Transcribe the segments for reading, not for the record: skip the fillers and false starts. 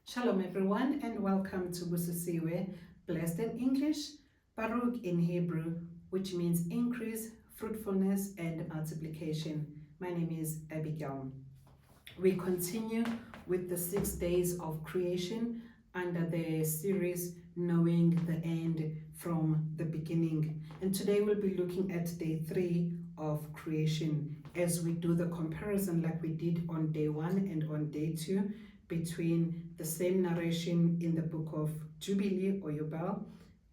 Shalom everyone and welcome to Busisiwe, blessed in English, Baruch in Hebrew, which means increase, fruitfulness and multiplication. My name is Abigail. We continue with the 6 days of creation under the series Knowing the End from the Beginning. And today we'll be looking at day 3 of creation as we do the comparison like we did on day 1 and on day 2 between the same narration in the book of Jubilee or Yobel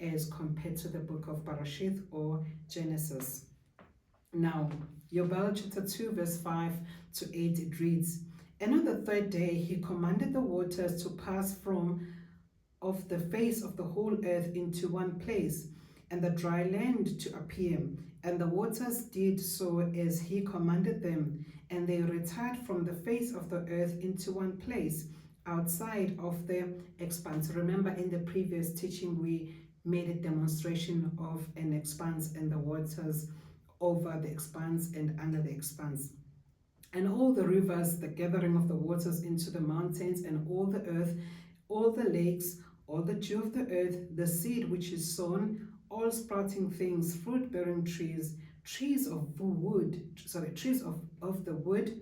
as compared to the book of Bereshith or Genesis. Now, Yobel chapter 2 verse 5 to 8 it reads, "And on the third day he commanded the waters to pass from off the face of the whole earth into one place, and the dry land to appear. And the waters did so as he commanded them, and they retired from the face of the earth into one place, outside of the expanse." Remember, in the previous teaching, we made a demonstration of an expanse and the waters over the expanse and under the expanse. "And all the rivers, the gathering of the waters into the mountains, and all the earth, all the lakes, all the dew of the earth, the seed which is sown, all sprouting things, fruit-bearing trees, trees of the wood,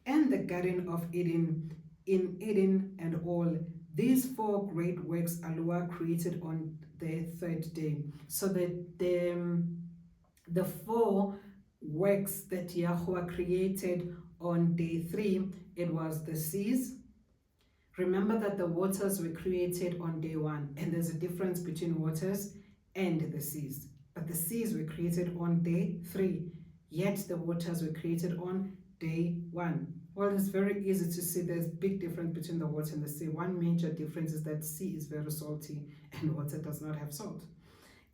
and the garden of Eden, in Eden, and all these 4 great works Aluah created on the third day." So that the 4 works that Yahweh created on day 3, it was the seas. Remember that the waters were created on day 1, and there's a difference between waters and the seas. But the seas were created on day 3, yet the waters were created on day 1. Well, it's very easy to see there's a big difference between the water and the sea. One major difference is that sea is very salty and water does not have salt.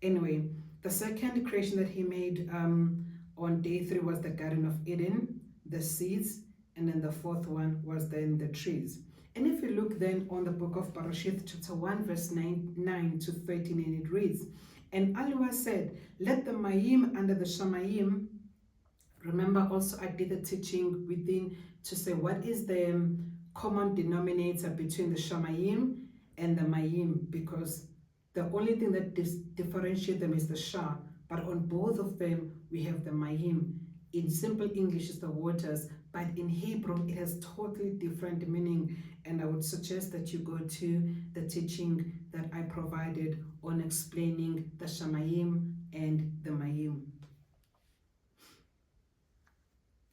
Anyway, the second creation that he made on day 3 was the Garden of Eden, the seeds, and then the 4th one was then the trees. And if you look then on the book of Bereshith, chapter 1, verse 9 to 13, and it reads, "And Aluah said, let the Mayim under the Shamayim," remember also I did a teaching within to say what is the common denominator between the Shamayim and the Mayim, because the only thing that differentiates them is the Shah, but on both of them we have the Mayim. In simple English is the waters, but in Hebrew it has totally different meaning, and I would suggest that you go to the teaching that I provided on explaining the Shamayim and the Mayim.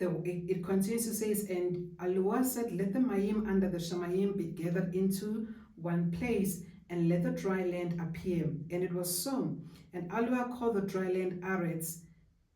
It continues to say, "And Aluah said, let the Mayim under the Shamayim be gathered into one place, and let the dry land appear. And it was so. And Aluah called the dry land Aretz,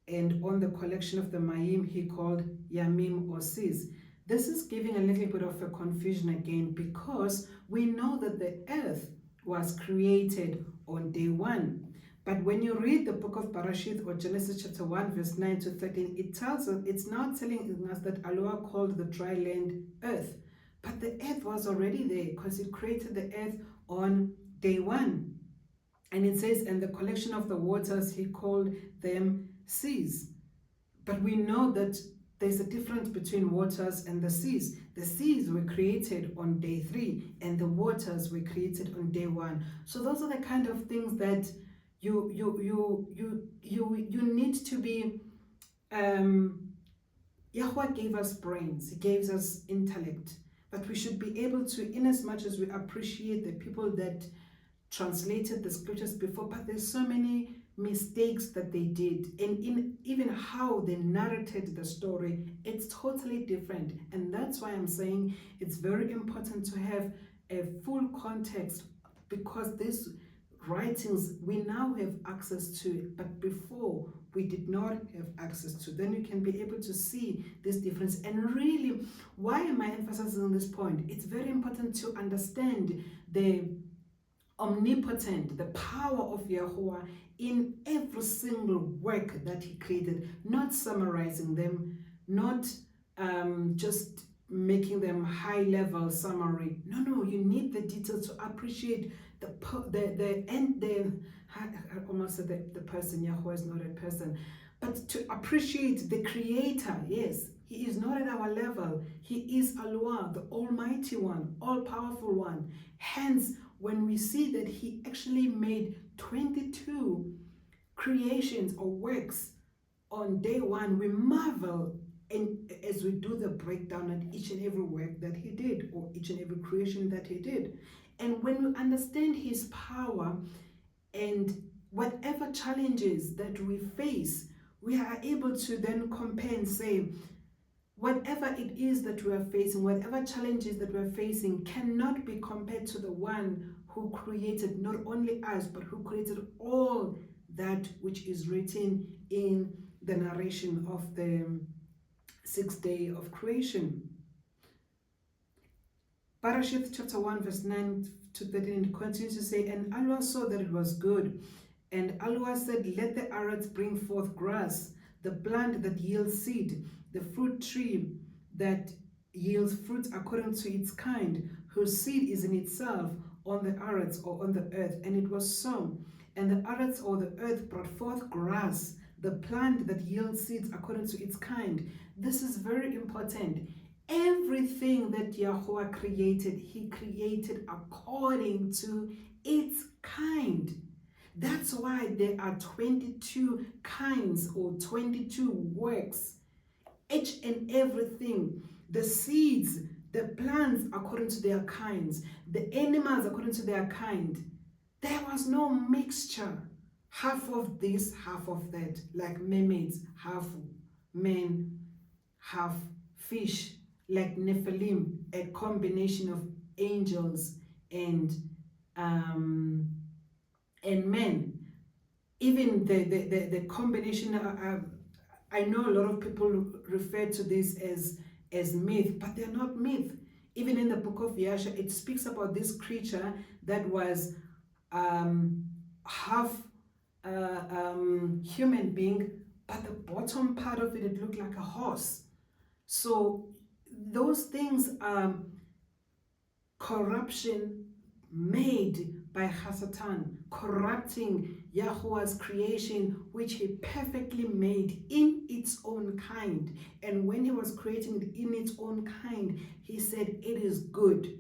and on the collection of the Mayim he called Yamim or seas." This is giving a little bit of a confusion again, because we know that the earth was created on day 1. But when you read the book of Bereshith or Genesis chapter 1 verse 9 to 13, it tells us, it's now telling us that Aluah called the dry land earth. But the earth was already there, because it created the earth on day 1. And it says, "And the collection of the waters he called them seas." But we know that there's a difference between waters and the seas. The seas were created on day 3, and the waters were created on day 1. So those are the kind of things that you need to be. Yahweh gave us brains, he gave us intellect, but we should be able to, in as much as we appreciate the people that translated the scriptures before, but there's so many mistakes that they did, and in even how they narrated the story, it's totally different. And that's why I'm saying it's very important to have a full context, because these writings we now have access to, but before we did not have access to. Then you can be able to see this difference. And really, why am I emphasizing this point? It's very important to understand the omnipotent, the power of Yahweh in every single work that he created, not summarizing them, not just making them high-level summary. No, you need the details to appreciate I almost said the person. Yahweh is not a person, but to appreciate the creator. Yes, He is not at our level. He is Aluah, the Almighty One, all-powerful One. Hence, when we see that he actually made 22 creations or works on day one, we marvel, and as we do the breakdown on each and every work that he did, or each and every creation that he did. And when we understand his power and whatever challenges that we face, we are able to then compare and say, whatever it is that we are facing, whatever challenges that we are facing cannot be compared to the one who created not only us, but who created all that which is written in the narration of the sixth day of creation. Parashith chapter 1 verse 9 to 13 continues to say, and Aluah saw that it was good. And Aluah said, let the earth bring forth grass, the plant that yields seed, the fruit tree that yields fruit according to its kind, whose seed is in itself on the earth or on the earth. And it was so. And the earth or the earth brought forth grass, the plant that yields seeds according to its kind. This is very important. Everything that Yahweh created, he created according to its kind. That's why there are 22 kinds or 22 works. Each and everything, the seeds, the plants according to their kinds, the animals according to their kind. There was no mixture. Half of this, half of that, like mermaids, half men, half fish, like Nephilim, a combination of angels and men. Even the combination, I know a lot of people refer to this as myth, but they're not myth. Even in the book of Yasha, it speaks about this creature that was half human being, but the bottom part of it looked like a horse. So those things are corruption made by Hasatan, corrupting Yahweh's creation, which he perfectly made in its own kind. And when he was creating it in its own kind, he said it is good.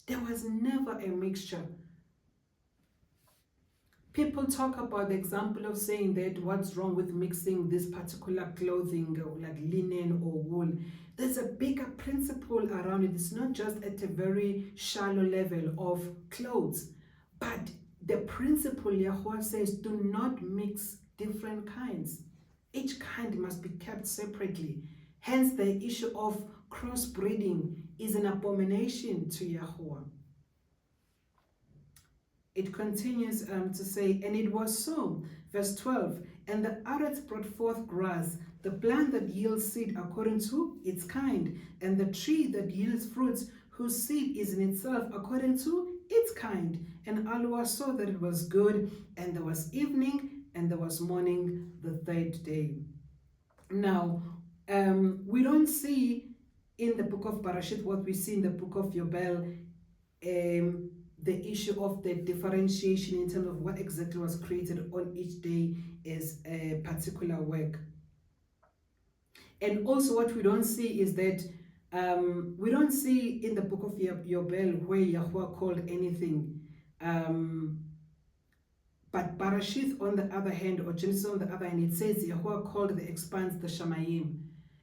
There was never a mixture. People talk about the example of saying that what's wrong with mixing this particular clothing, like linen or wool. There's a bigger principle around it. It's not just at a very shallow level of clothes, but the principle Yahweh says, do not mix different kinds. Each kind must be kept separately. Hence, the issue of crossbreeding is an abomination to Yahweh. It continues to say, and it was so, verse 12, and the earth brought forth grass, the plant that yields seed according to its kind, and the tree that yields fruits, whose seed is in itself according to its kind. And Aluah saw that it was good, and there was evening, and there was morning the third day. Now, we don't see in the book of Parashit what we see in the book of Yobel, the issue of the differentiation in terms of what exactly was created on each day is a particular work. And also what we don't see is that we don't see in the book of Yobel where Yahweh called anything. But Barashith on the other hand, or Genesis on the other hand, it says Yahweh called the expanse the Shamayim.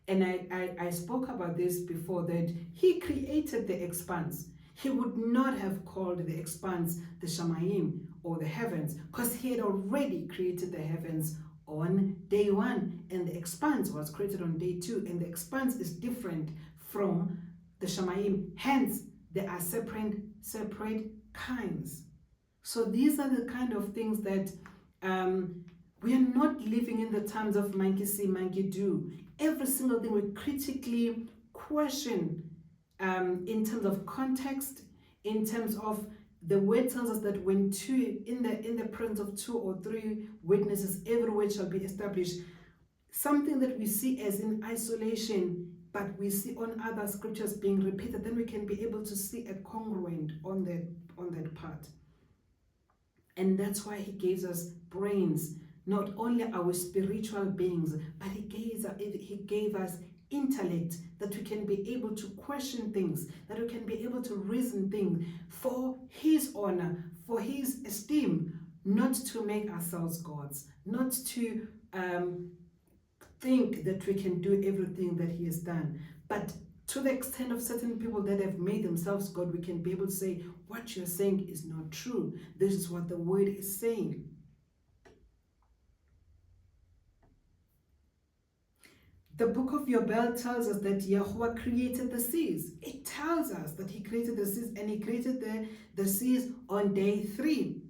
And I spoke about this before, that he created the expanse. He would not have called the expanse the Shamayim or the heavens, because he had already created the heavens on day one, and the expanse was created on day two, and the expanse is different from the Shamayim. Hence, they are separate kinds. So these are the kind of things that we are not living in the times of monkey see, monkey do. Every single thing we critically question in terms of context, in terms of the word tells us that when in the presence of 2 or 3 witnesses, every word shall be established. Something that we see as in isolation, but we see on other scriptures being repeated, then we can be able to see a congruent on that part. And that's why he gives us brains. Not only are we spiritual beings, but he gave us intellect, that we can be able to question things, that we can be able to reason things for his honor, for his esteem, not to make ourselves gods, not to think that we can do everything that he has done. But to the extent of certain people that have made themselves God, we can be able to say, what you're saying is not true. This is what the word is saying. The book of Yobel tells us that Yahweh created the seas. It tells us that he created the seas, and he created the seas on day 3.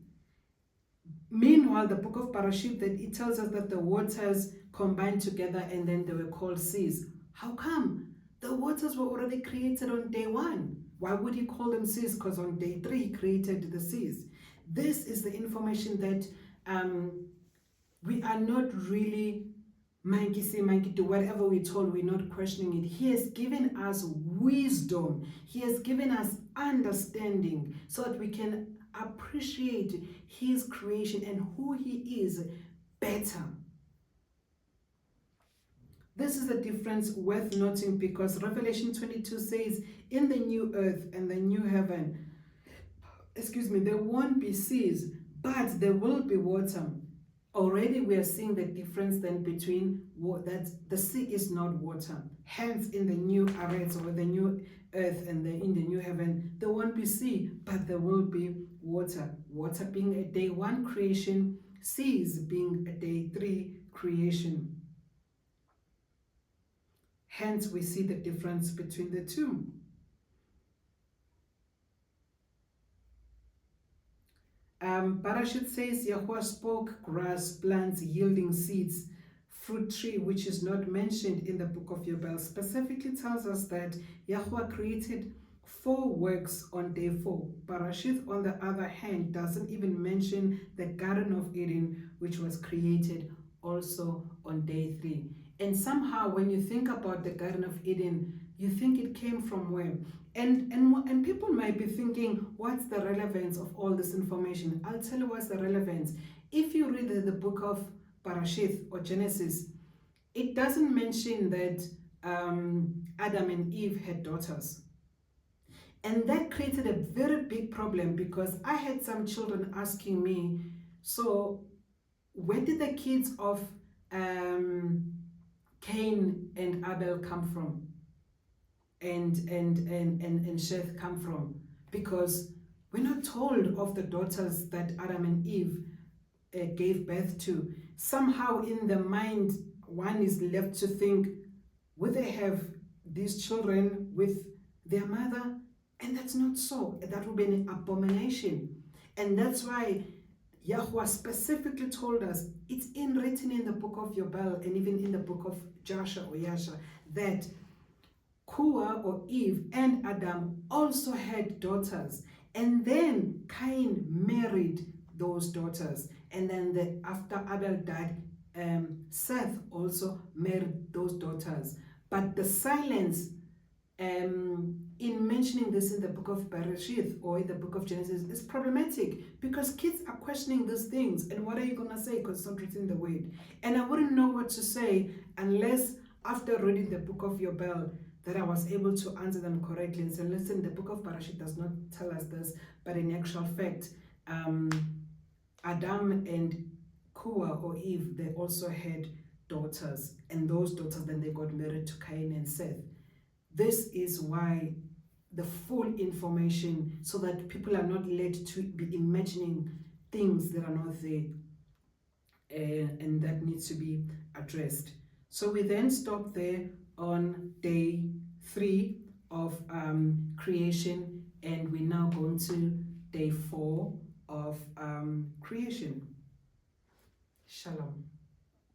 Meanwhile, the book of Parashit, that it tells us that the waters combined together and then they were called seas. How come? The waters were already created on day 1. Why would he call them seas? Because on day 3 he created the seas. This is the information that we are not really monkey see, monkey do, whatever we're told, we're not questioning it. He has given us wisdom. He has given us understanding so that we can appreciate his creation and who he is better. This is a difference worth noting, because Revelation 22 says, in the new earth and the new heaven, there won't be seas, but there will be water. Already we are seeing the difference then between that the sea is not water. Hence, in the new earth or the new earth and in the new heaven, there won't be sea, but there will be water. Water being a day 1 creation, seas being a day 3 creation. Hence, we see the difference between the two. Parashit says, Yahweh spoke grass, plants yielding seeds, fruit tree, which is not mentioned in the book of Yobel, specifically tells us that Yahweh created 4 works on day 4. Parashit, on the other hand, doesn't even mention the Garden of Eden, which was created also on day 3. And somehow, when you think about the Garden of Eden, you think it came from where? And people might be thinking, what's the relevance of all this information? I'll tell you what's the relevance. If you read the book of Parashit or Genesis, it doesn't mention that Adam and Eve had daughters. And that created a very big problem, because I had some children asking me, so where did the kids of Cain and Abel come from? And Sheth come from? Because we're not told of the daughters that Adam and Eve gave birth to. Somehow in the mind, one is left to think, would they have these children with their mother? And that's not so. That would be an abomination. And that's why Yahweh specifically told us, it's written in the book of Yobel and even in the book of Joshua or Yasha, that Kua or Eve and Adam also had daughters, and then Cain married those daughters, and then after Abel died, Seth also married those daughters. But the silence in mentioning this in the book of Bereshith or in the book of Genesis is problematic, because kids are questioning these things, and what are you going to say, because it's not written in the word. And I wouldn't know what to say unless after reading the book of Yobel that I was able to answer them correctly and say, listen, the book of Parashit does not tell us this, but in actual fact, Adam and Kua or Eve, they also had daughters, and those daughters then they got married to Cain and Seth. This is why the full information, so that people are not led to be imagining things that are not there, and that needs to be addressed. So we then stop there on day 3 of creation, and we now go into day 4 of creation. Shalom.